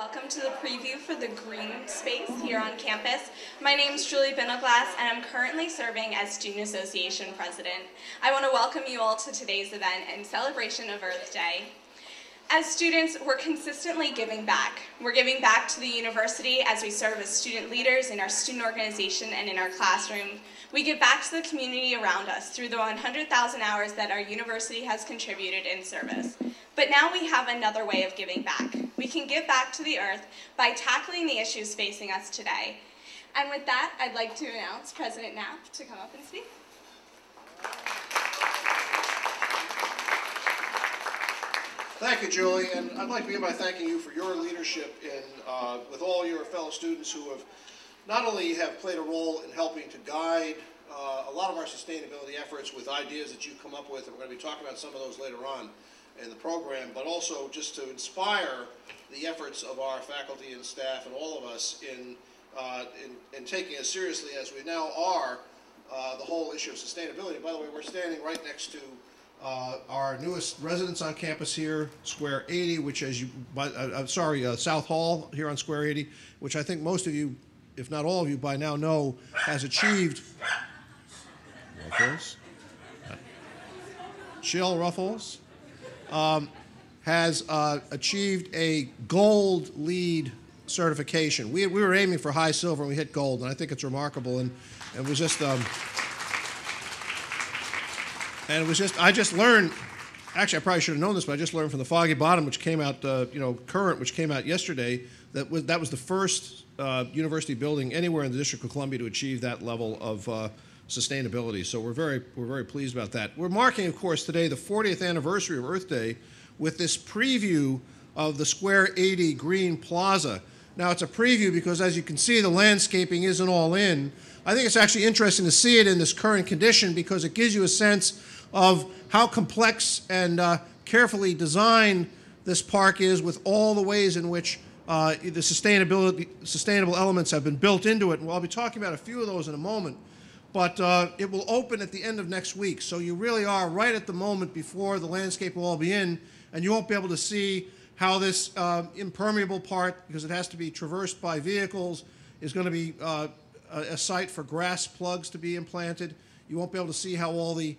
Welcome to the preview for the green space here on campus. My name is Julie Binoglass, and I'm currently serving as Student Association President. I want to welcome you all to today's event in celebration of Earth Day. As students, we're consistently giving back. We're giving back to the university as we serve as student leaders in our student organization and in our classroom. We give back to the community around us through the 100,000 hours that our university has contributed in service. But now we have another way of giving back. We can give back to the earth by tackling the issues facing us today. And with that, I'd like to announce President Knapp to come up and speak. Thank you, Julie, and I'd like to begin by thanking you for your leadership with all your fellow students who have not only have played a role in helping to guide a lot of our sustainability efforts with ideas that you come up with, and we're going to be talking about some of those later on in the program, but also just to inspire the efforts of our faculty and staff and all of us in taking as seriously as we now are the whole issue of sustainability. By the way, we're standing right next to our newest residence on campus here, Square 80, which as you, South Hall here on Square 80, which I think most of you, if not all of you by now know, has achieved, Ruffles, has achieved a gold LEED certification. We were aiming for high silver and we hit gold, and I think it's remarkable, and it was just, I just learned, actually I probably should have known this, but I just learned from the Foggy Bottom, which came out, Current, which came out yesterday, that was the first university building anywhere in the District of Columbia to achieve that level of sustainability. So we're very pleased about that. We're marking, of course, today the 40th anniversary of Earth Day with this preview of the Square 80 Green Plaza. Now it's a preview because, as you can see, the landscaping isn't all in. I think it's actually interesting to see it in this current condition because it gives you a sense of how complex and carefully designed this park is, with all the ways in which the sustainable elements have been built into it. And I'll be talking about a few of those in a moment. But it will open at the end of next week. So you really are right at the moment before the landscape will all be in, and you won't be able to see how this impermeable part, because it has to be traversed by vehicles, is going to be a site for grass plugs to be implanted. You won't be able to see how all the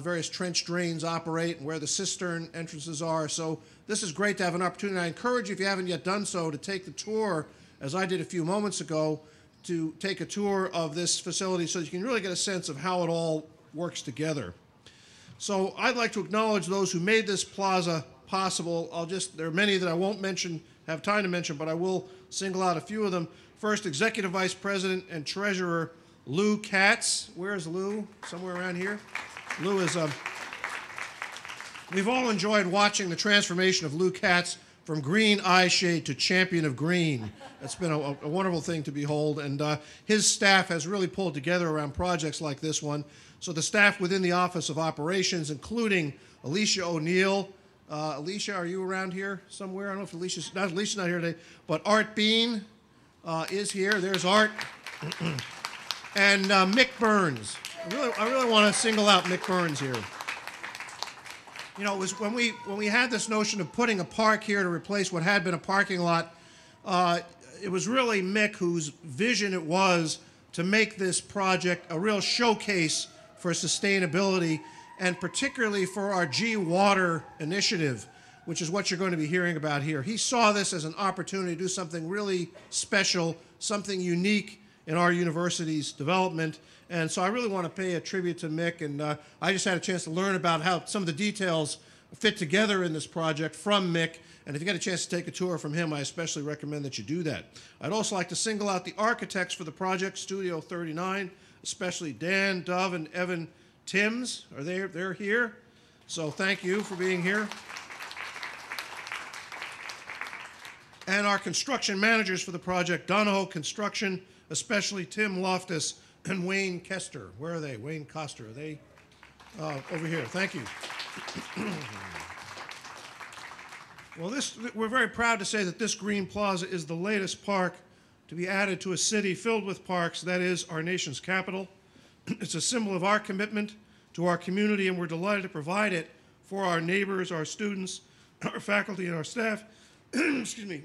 various trench drains operate and where the cistern entrances are. So this is great to have an opportunity. I encourage you, if you haven't yet done so, to take the tour, as I did a few moments ago, to take a tour of this facility so you can really get a sense of how it all works together. So I'd like to acknowledge those who made this plaza possible. There are many that I won't have time to mention, but I will single out a few of them. First, Executive Vice President and Treasurer Lou Katz. Where's Lou? Somewhere around here. Lou is, we've all enjoyed watching the transformation of Lou Katz from green eye shade to champion of green. It's been a wonderful thing to behold, and his staff has really pulled together around projects like this one. So the staff within the Office of Operations, including Alicia O'Neill. Alicia, are you around here somewhere? I don't know if Alicia's not here today, but Art Bean is here. There's Art. And Mick Burns. I really want to single out Mick Burns here. You know, it was when we had this notion of putting a park here to replace what had been a parking lot, it was really Mick whose vision it was to make this project a real showcase for sustainability, and particularly for our G-Water initiative, which is what you're going to be hearing about here. He saw this as an opportunity to do something really special, something unique in our university's development. And so I really want to pay a tribute to Mick, and I just had a chance to learn about how some of the details fit together in this project from Mick, and if you get a chance to take a tour from him, I especially recommend that you do that. I'd also like to single out the architects for the project, Studio 39, especially Dan, Dove, and Evan Timms. They're here, so thank you for being here. And our construction managers for the project, Donahoe Construction, especially Tim Loftus and Wayne Kester. Where are they? Wayne Koster. Are they over here? Thank you. Well, we're very proud to say that this Green Plaza is the latest park to be added to a city filled with parks, that is, our nation's capital. It's a symbol of our commitment to our community, and we're delighted to provide it for our neighbors, our students, our faculty, and our staff. Excuse me.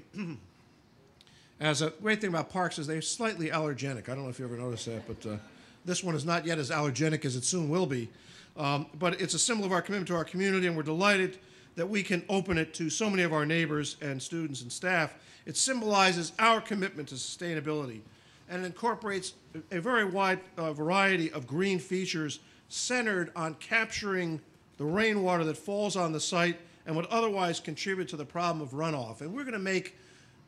As a great thing about parks is they're slightly allergenic. I don't know if you ever noticed that, but this one is not yet as allergenic as it soon will be. But it's a symbol of our commitment to our community, and we're delighted that we can open it to so many of our neighbors and students and staff. It symbolizes our commitment to sustainability, and it incorporates a very wide variety of green features centered on capturing the rainwater that falls on the site and would otherwise contribute to the problem of runoff. And we're going to make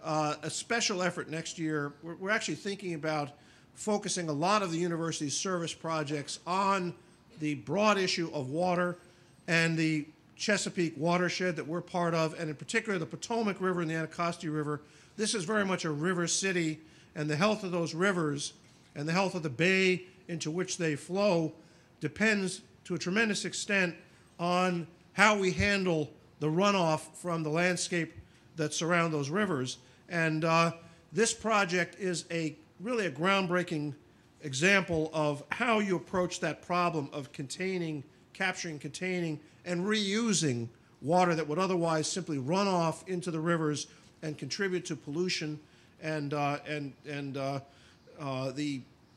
a special effort next year. We're actually thinking about focusing a lot of the university's service projects on the broad issue of water and the Chesapeake watershed that we're part of, and in particular the Potomac River and the Anacostia River. This is very much a river city, and the health of those rivers and the health of the bay into which they flow depends to a tremendous extent on how we handle the runoff from the landscape that surround those rivers. And this project is really a groundbreaking example of how you approach that problem of capturing, containing, and reusing water that would otherwise simply run off into the rivers and contribute to pollution and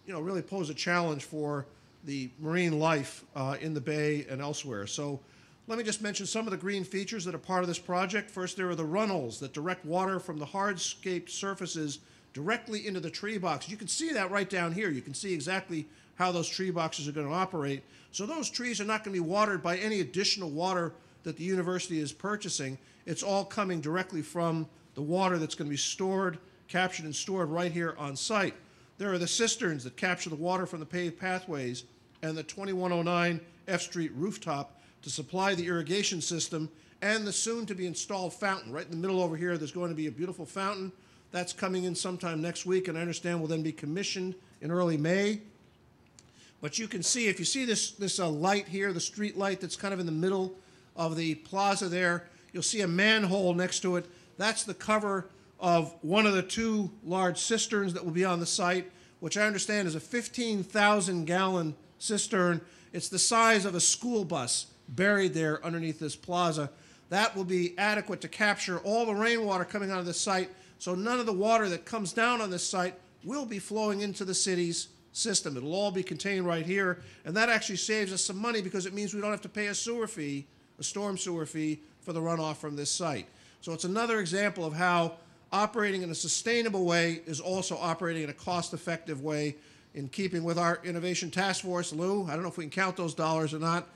really pose a challenge for the marine life in the bay and elsewhere. So let me just mention some of the green features that are part of this project. First, there are the runnels that direct water from the hardscaped surfaces directly into the tree box. You can see that right down here. You can see exactly how those tree boxes are going to operate. So those trees are not going to be watered by any additional water that the university is purchasing. It's all coming directly from the water that's going to be stored, captured, and stored right here on site. There are the cisterns that capture the water from the paved pathways and the 2109 F Street rooftop to supply the irrigation system and the soon-to-be-installed fountain. Right in the middle over here, there's going to be a beautiful fountain. That's coming in sometime next week, and I understand will then be commissioned in early May. But you can see, if you see this light here, the street light that's kind of in the middle of the plaza there, you'll see a manhole next to it. That's the cover of one of the two large cisterns that will be on the site, which I understand is a 15,000-gallon cistern. It's the size of a school bus buried there underneath this plaza. That will be adequate to capture all the rainwater coming out of the site, so none of the water that comes down on this site will be flowing into the city's system. It'll all be contained right here, and that actually saves us some money because it means we don't have to pay a sewer fee, a storm sewer fee, for the runoff from this site. So it's another example of how operating in a sustainable way is also operating in a cost-effective way in keeping with our innovation task force. Lou, I don't know if we can count those dollars or not.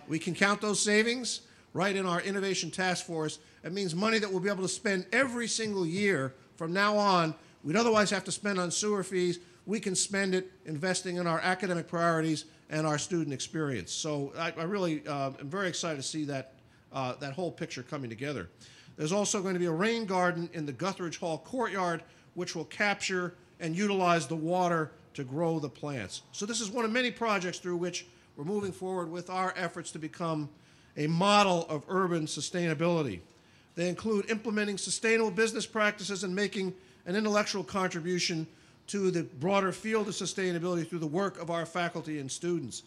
We can count those savings right in our innovation task force. It means money that we'll be able to spend every single year from now on. We'd otherwise have to spend on sewer fees. We can spend it investing in our academic priorities and our student experience. So I really am very excited to see that whole picture coming together. There's also going to be a rain garden in the Guthridge Hall courtyard, which will capture and utilize the water to grow the plants. So this is one of many projects through which we're moving forward with our efforts to become a model of urban sustainability. They include implementing sustainable business practices and making an intellectual contribution to the broader field of sustainability through the work of our faculty and students.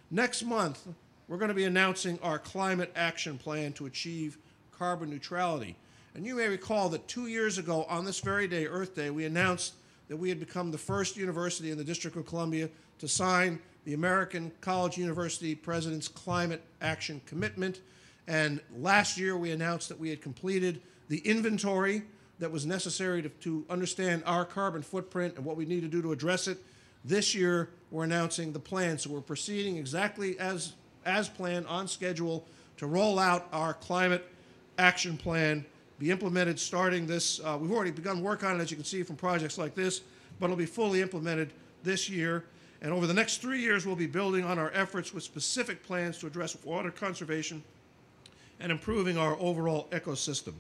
Next month, we're going to be announcing our climate action plan to achieve carbon neutrality. And you may recall that 2 years ago, on this very day, Earth Day, we announced that we had become the first university in the District of Columbia to sign the American College University President's Climate Action Commitment. And last year, we announced that we had completed the inventory that was necessary to understand our carbon footprint and what we need to do to address it. This year, we're announcing the plan. So we're proceeding exactly as planned, on schedule, to roll out our climate action plan, be implemented starting this. We've already begun work on it, as you can see from projects like this, but it'll be fully implemented this year. And over the next 3 years, we'll be building on our efforts with specific plans to address water conservation and improving our overall ecosystem.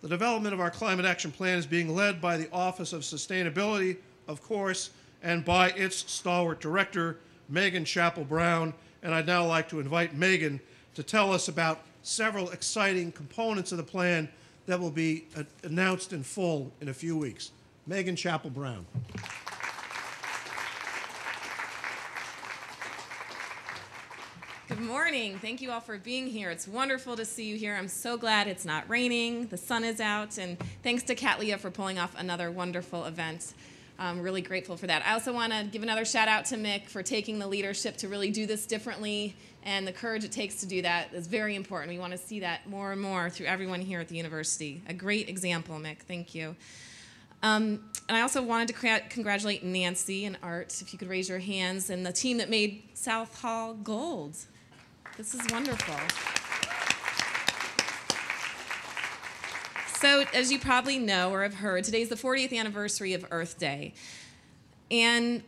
The development of our climate action plan is being led by the Office of Sustainability, of course, and by its stalwart director, Megan Chappell-Brown. And I'd now like to invite Megan to tell us about several exciting components of the plan that will be announced in full in a few weeks. Megan Chappell-Brown. Good morning. Thank you all for being here. It's wonderful to see you here. I'm so glad it's not raining. The sun is out. And thanks to Kat Leah for pulling off another wonderful event. I'm really grateful for that. I also want to give another shout out to Mick for taking the leadership to really do this differently, and the courage it takes to do that is very important. We want to see that more and more through everyone here at the university. A great example, Mick. Thank you. And I also wanted to congratulate Nancy and Art, if you could raise your hands, and the team that made South Hall gold. This is wonderful. So, as you probably know or have heard, today's the 40th anniversary of Earth Day. And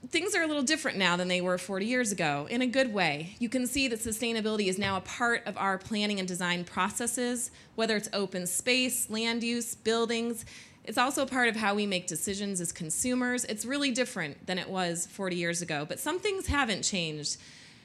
things are a little different now than they were 40 years ago, in a good way. You can see that sustainability is now a part of our planning and design processes, whether it's open space, land use, buildings. It's also a part of how we make decisions as consumers. It's really different than it was 40 years ago, but some things haven't changed.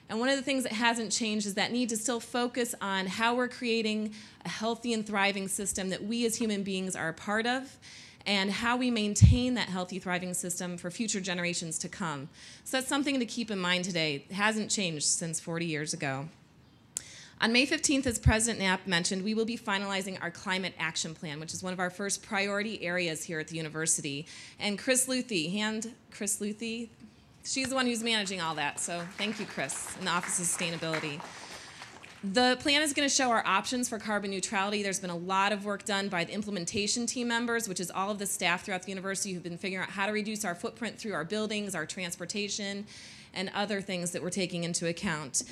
And one of the things that hasn't changed is that need to still focus on how we're creating a healthy and thriving system that we as human beings are a part of, and how we maintain that healthy, thriving system for future generations to come. So that's something to keep in mind today. It hasn't changed since 40 years ago. On May 15th, as President Knapp mentioned, we will be finalizing our Climate Action Plan, which is one of our first priority areas here at the university. And Chris Luthi, she's the one who's managing all that, so thank you, Chris, in the Office of Sustainability. The plan is going to show our options for carbon neutrality. There's been a lot of work done by the implementation team members, which is all of the staff throughout the university who've been figuring out how to reduce our footprint through our buildings, our transportation, and other things that we're taking into account.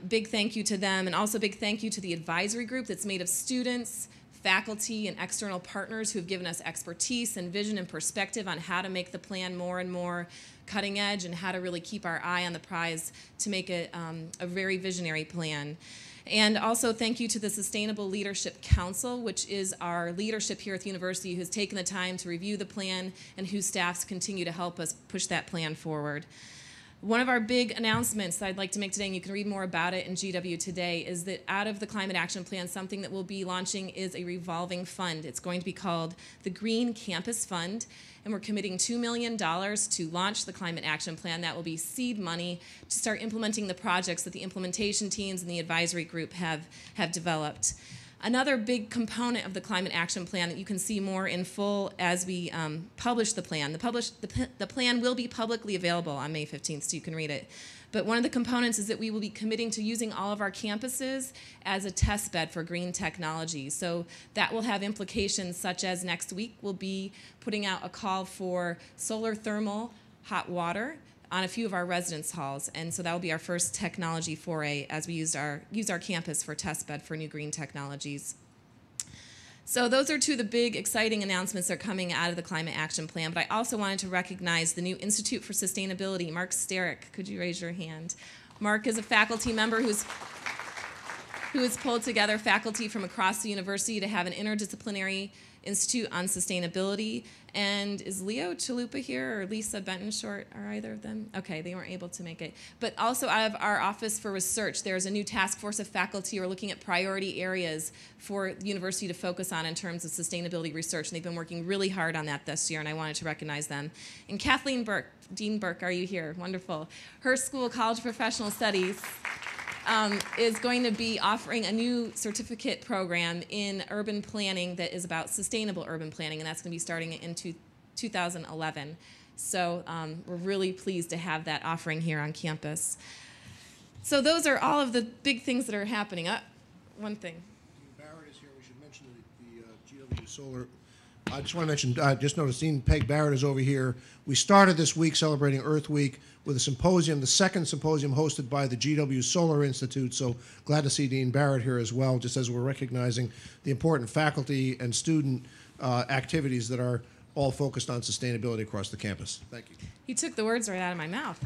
Big thank you to them, and also big thank you to the advisory group that's made of students, faculty, and external partners who have given us expertise and vision and perspective on how to make the plan more and more cutting edge and how to really keep our eye on the prize to make it a very visionary plan. And also thank you to the Sustainable Leadership Council, which is our leadership here at the university who's taken the time to review the plan and whose staffs continue to help us push that plan forward. One of our big announcements that I'd like to make today, and you can read more about it in GW Today, is that out of the Climate Action Plan, something that we'll be launching is a revolving fund. It's going to be called the Green Campus Fund, and we're committing $2 million to launch the Climate Action Plan. That will be seed money to start implementing the projects that the implementation teams and the advisory group have developed. Another big component of the Climate Action Plan that you can see more in full as we publish the plan. The plan will be publicly available on May 15th, so you can read it. But one of the components is that we will be committing to using all of our campuses as a test bed for green technology. So that will have implications such as next week we'll be putting out a call for solar thermal hot water on a few of our residence halls, and so that will be our first technology foray as we use our campus for testbed for new green technologies. So those are two of the big, exciting announcements that are coming out of the Climate Action Plan, but I also wanted to recognize the new Institute for Sustainability. Mark Starrick, could you raise your hand? Mark is a faculty member who has pulled together faculty from across the university to have an interdisciplinary institute on sustainability. And is Leo Chalupa here or Lisa Benton Short? Are either of them? Okay, they weren't able to make it. But also out of our Office for Research, there's a new task force of faculty who are looking at priority areas for the university to focus on in terms of sustainability research. And they've been working really hard on that this year, and I wanted to recognize them. And Kathleen Burke, Dean Burke, are you here? Wonderful. Her school, College of Professional Studies, is going to be offering a new certificate program in urban planning that is about sustainable urban planning, and that's going to be starting in 2011. So we're really pleased to have that offering here on campus. So those are all of the big things that are happening. One thing. Dean Barrett is here. We should mention the GW Solar. I just want to mention, I just noticed Dean Peg Barrett is over here. We started this week celebrating Earth Week with a symposium, the second symposium hosted by the GW Solar Institute. So glad to see Dean Barrett here as well, just as we're recognizing the important faculty and student activities that are all focused on sustainability across the campus. Thank you. You took the words right out of my mouth.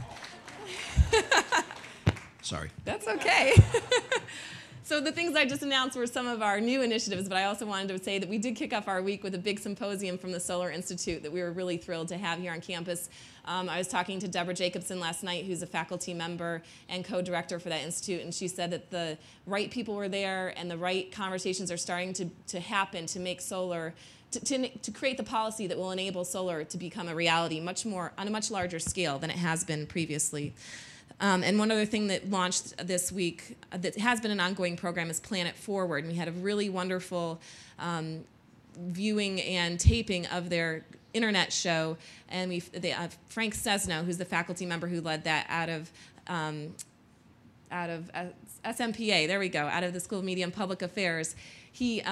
Sorry. That's okay. So the things I just announced were some of our new initiatives, but I also wanted to say that we did kick off our week with a big symposium from the Solar Institute that we were really thrilled to have here on campus. I was talking to Deborah Jacobson last night, who's a faculty member and co-director for that institute, and she said that the right people were there and the right conversations are starting to happen to make solar, to create the policy that will enable solar to become a reality on a much larger scale than it has been previously. And one other thing that launched this week that has been an ongoing program is Planet Forward. And we had a really wonderful viewing and taping of their internet show. And Frank Cesno, who's the faculty member who led that out of SMPA, there we go, out of the School of Media and Public Affairs. He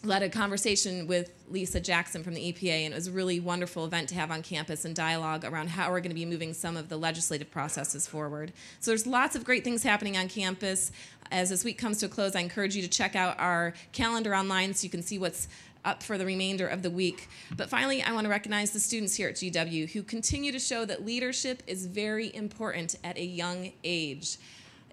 led a conversation with Lisa Jackson from the EPA, and it was a really wonderful event to have on campus and dialogue around how we're going to be moving some of the legislative processes forward. So there's lots of great things happening on campus. As this week comes to a close, I encourage you to check out our calendar online so you can see what's up for the remainder of the week. But finally, I want to recognize the students here at GW who continue to show that leadership is very important at a young age.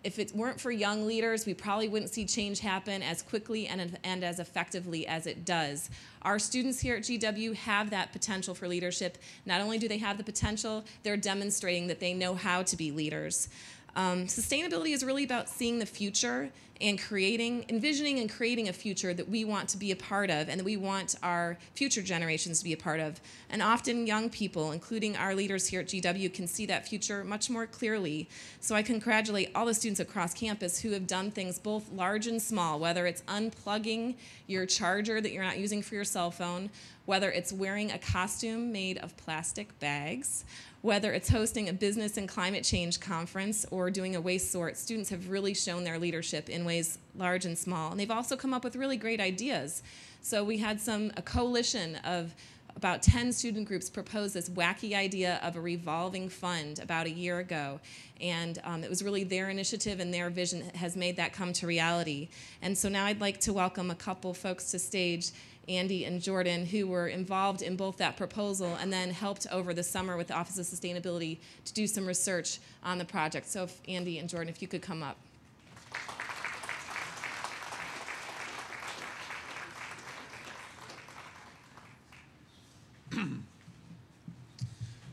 If it weren't for young leaders, we probably wouldn't see change happen as quickly and as effectively as it does. Our students here at GW have that potential for leadership. Not only do they have the potential, they're demonstrating that they know how to be leaders. Sustainability is really about seeing the future and envisioning and creating a future that we want to be a part of and that we want our future generations to be a part of. And often young people, including our leaders here at GW, can see that future much more clearly. So I congratulate all the students across campus who have done things both large and small, whether it's unplugging your charger that you're not using for your cell phone, whether it's wearing a costume made of plastic bags, whether it's hosting a business and climate change conference or doing a waste sort. Students have really shown their leadership in ways large and small. And they've also come up with really great ideas. So we had a coalition of about 10 student groups propose this wacky idea of a revolving fund about a year ago. And it was really their initiative and their vision that has made that come to reality. And so now I'd like to welcome a couple folks to stage, Andy and Jordan, who were involved in both that proposal and then helped over the summer with the Office of Sustainability to do some research on the project. So if Andy and Jordan, if you could come up.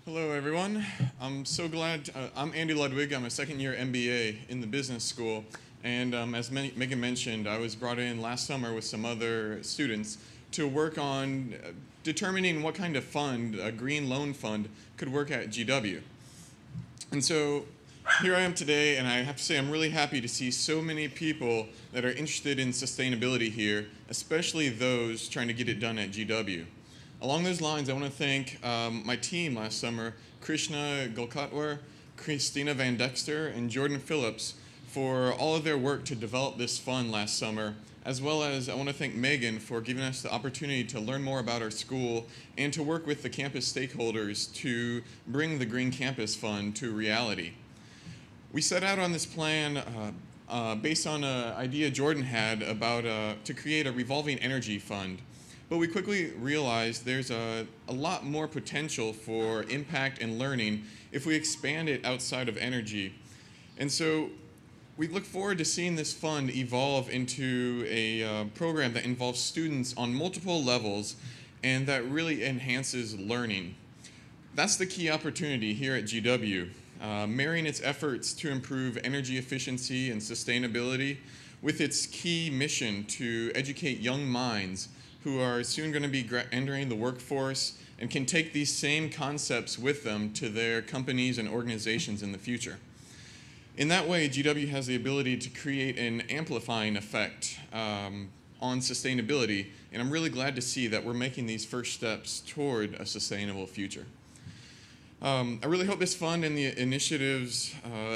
Hello, everyone. I'm so glad. I'm Andy Ludwig. I'm a second-year MBA in the business school. And as Megan mentioned, I was brought in last summer with some other students to work on determining what kind of fund, a green loan fund, could work at GW. And so here I am today, and I have to say I'm really happy to see so many people that are interested in sustainability here, especially those trying to get it done at GW. Along those lines, I want to thank my team last summer, Krishna Golkatwar, Christina Van Dexter, and Jordan Phillips, for all of their work to develop this fund last summer, as well as I want to thank Megan for giving us the opportunity to learn more about our school and to work with the campus stakeholders to bring the Green Campus Fund to reality. We set out on this plan based on an idea Jordan had about to create a revolving energy fund. But we quickly realized there's a lot more potential for impact and learning if we expand it outside of energy. And so we look forward to seeing this fund evolve into a program that involves students on multiple levels and that really enhances learning. That's the key opportunity here at GW, marrying its efforts to improve energy efficiency and sustainability with its key mission to educate young minds who are soon going to be entering the workforce and can take these same concepts with them to their companies and organizations in the future. In that way, GW has the ability to create an amplifying effect on sustainability, and I'm really glad to see that we're making these first steps toward a sustainable future. I really hope this fund and the initiatives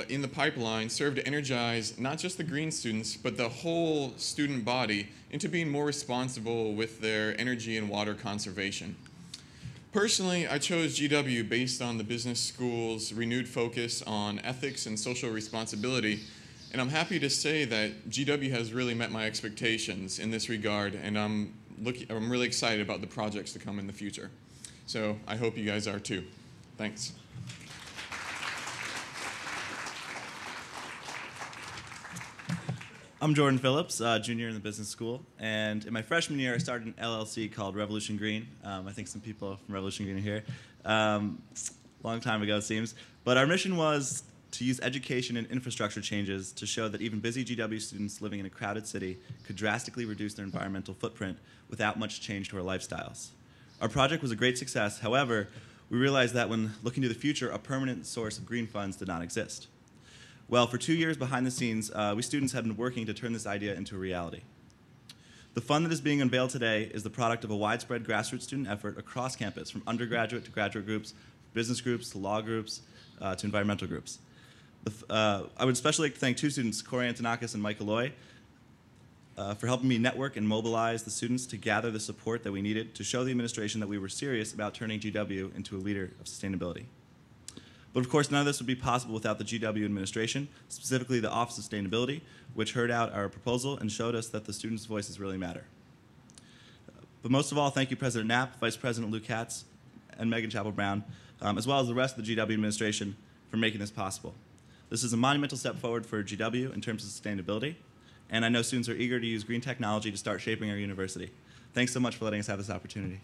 in the pipeline serve to energize not just the green students, but the whole student body into being more responsible with their energy and water conservation. Personally, I chose GW based on the business school's renewed focus on ethics and social responsibility, and I'm happy to say that GW has really met my expectations in this regard, and I'm really excited about the projects to come in the future. So I hope you guys are too. Thanks. I'm Jordan Phillips, junior in the business school, and in my freshman year I started an LLC called Revolution Green. I think some people from Revolution Green are here. Long time ago it seems. But our mission was to use education and infrastructure changes to show that even busy GW students living in a crowded city could drastically reduce their environmental footprint without much change to our lifestyles. Our project was a great success. However, we realized that when looking to the future, a permanent source of green funds did not exist. Well, for 2 years behind the scenes, we students have been working to turn this idea into a reality. The fund that is being unveiled today is the product of a widespread grassroots student effort across campus, from undergraduate to graduate groups, business groups to law groups, to environmental groups. I would especially like to thank two students, Corey Antonakis and Mike Aloy, for helping me network and mobilize the students to gather the support that we needed to show the administration that we were serious about turning GW into a leader of sustainability. But of course, none of this would be possible without the GW administration, specifically the Office of Sustainability, which heard out our proposal and showed us that the students' voices really matter. But most of all, thank you President Knapp, Vice President Lou Katz, and Megan Chappell-Brown, as well as the rest of the GW administration for making this possible. This is a monumental step forward for GW in terms of sustainability, and I know students are eager to use green technology to start shaping our university. Thanks so much for letting us have this opportunity.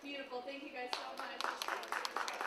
Beautiful. Thank you guys so much.